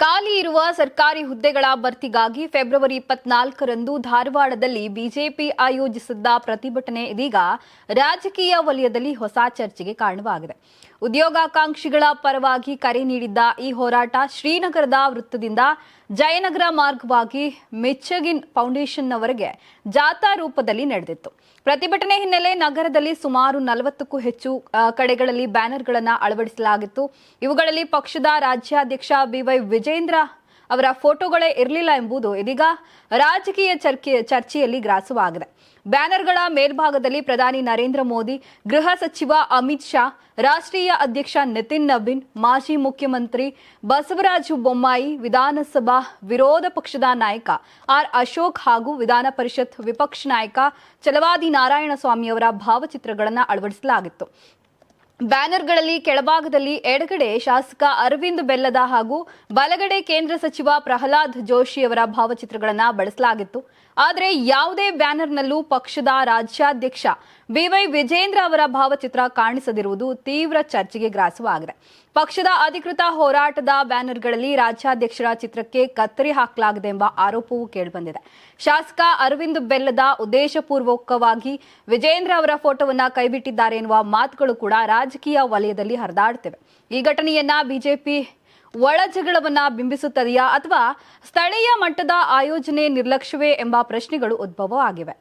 ಖಾಲಿ ಇರುವ ಸರ್ಕಾರಿ ಹುದ್ದೆಗಳ ಭರ್ತಿಗಾಗಿ ಫೆಬ್ರವರಿ 24ರಂದು ಧಾರವಾಡದಲ್ಲಿ ಬಿಜೆಪಿ ಆಯೋಜಿಸಿದ್ದ ಪ್ರತಿಭಟನೆ ಇದೀಗ ರಾಜಕೀಯ ವಲಯದಲ್ಲಿ ಹೊಸ ಚರ್ಚೆಗೆ ಕಾರಣವಾಗಿದೆ. ಉದ್ಯೋಗಾಕಾಂಕ್ಷಿಗಳ ಪರವಾಗಿ ಕರೆ ನೀಡಿದ್ದ ಈ ಹೋರಾಟ ಶ್ರೀನಗರದ ವೃತ್ತದಿಂದ ಜಯನಗರ ಮಾರ್ಗವಾಗಿ ಮಿಚ್ಚಗಿನ್ ಫೌಂಡೇಶನ್ನವರೆಗೆ ಜಾಥಾ ರೂಪದಲ್ಲಿ ನಡೆದಿತ್ತು. ಪ್ರತಿಭಟನೆ ಹಿನ್ನೆಲೆ ನಗರದಲ್ಲಿ ಸುಮಾರು 40ಕ್ಕೂ ಹೆಚ್ಚು ಕಡೆಗಳಲ್ಲಿ ಬ್ಯಾನರ್ಗಳನ್ನು ಅಳವಡಿಸಲಾಗಿತ್ತು. ಇವುಗಳಲ್ಲಿ ಪಕ್ಷದ ರಾಜ್ಯಾಧ್ಯಕ್ಷ ಬಿವೈ ವಿಜೇಂದ್ರ ಅವರ ಫೋಟೋಗಳೇ ಇರಲಿಲ್ಲ ಎಂಬುದು ಇದೀಗ ರಾಜಕೀಯ ಚರ್ಚೆಯಲ್ಲಿ ಗ್ರಾಸವಾಗಿದೆ. ಬ್ಯಾನರ್ಗಳ ಮೇಲ್ಭಾಗದಲ್ಲಿ ಪ್ರಧಾನಿ ನರೇಂದ್ರ ಮೋದಿ, ಗೃಹ ಸಚಿವ ಅಮಿತ್ ಶಾ, ರಾಷ್ಟ್ರೀಯ ಅಧ್ಯಕ್ಷ ನಿತಿನ್ ನಬೀನ್, ಮಾಜಿ ಮುಖ್ಯಮಂತ್ರಿ ಬಸವರಾಜ ಬೊಮ್ಮಾಯಿ, ವಿಧಾನಸಭಾ ವಿರೋಧ ಪಕ್ಷದ ನಾಯಕ ಆರ್ ಅಶೋಕ್ ಹಾಗೂ ವಿಧಾನ ಪರಿಷತ್ ವಿಪಕ್ಷ ನಾಯಕ ಚಲವಾದಿ ನಾರಾಯಣಸ್ವಾಮಿಯವರ ಭಾವಚಿತ್ರಗಳನ್ನು ಅಳವಡಿಸಲಾಗಿತ್ತು. ಬ್ಯಾನರ್ಗಳಲ್ಲಿ ಕೆಳಭಾಗದಲ್ಲಿ ಎಡಗಡೆ ಶಾಸಕ ಅರವಿಂದ್ ಬೆಲ್ಲದ ಹಾಗೂ ಬಲಗಡೆ ಕೇಂದ್ರ ಸಚಿವ ಪ್ರಹ್ಲಾದ್ ಜೋಶಿಯವರ ಭಾವಚಿತ್ರಗಳನ್ನು ಬಳಸಲಾಗಿತ್ತು. ಆದರೆ ಯಾವುದೇ ಬ್ಯಾನರ್ನಲ್ಲೂ ಪಕ್ಷದ ರಾಜ್ಯಾಧ್ಯಕ್ಷ ಬಿವೈ ವಿಜೇಂದ್ರ ಅವರ ಭಾವಚಿತ್ರ ಕಾಣಿಸದಿರುವುದು ತೀವ್ರ ಚರ್ಚೆಗೆ ಗ್ರಾಸವಾಗಿದೆ. ಪಕ್ಷದ ಅಧಿಕೃತ ಹೋರಾಟದ ಬ್ಯಾನರ್ಗಳಲ್ಲಿ ರಾಜ್ಯಾಧ್ಯಕ್ಷರ ಚಿತ್ರಕ್ಕೆ ಕತ್ತರಿ ಹಾಕಲಾಗಿದೆ ಎಂಬ ಆರೋಪವೂ ಕೇಳಿಬಂದಿದೆ. ಶಾಸಕ ಅರವಿಂದ್ ಬೆಲ್ಲದ ಉದ್ದೇಶಪೂರ್ವಕವಾಗಿ ವಿಜೇಂದ್ರ ಅವರ ಫೋಟೋವನ್ನ ಕೈಬಿಟ್ಟಿದ್ದಾರೆ ಎನ್ನುವ ಮಾತುಗಳು ಕೂಡ ರಾಜಕೀಯ ವಲಯದಲ್ಲಿ ಹರಿದಾಡುತ್ತಿವೆ. ಈ ಘಟನೆಯನ್ನ ಬಿಜೆಪಿ ಒಳ ಜಗಳವನ್ನ ಬಿಂಬಿಸುತ್ತದೆಯಾ ಅಥವಾ ಸ್ಥಳೀಯ ಮಟ್ಟದ ಆಯೋಜನೆ ನಿರ್ಲಕ್ಷ್ಯವೇ ಎಂಬ ಪ್ರಶ್ನೆಗಳು ಉದ್ಭವವಾಗಿವೆ.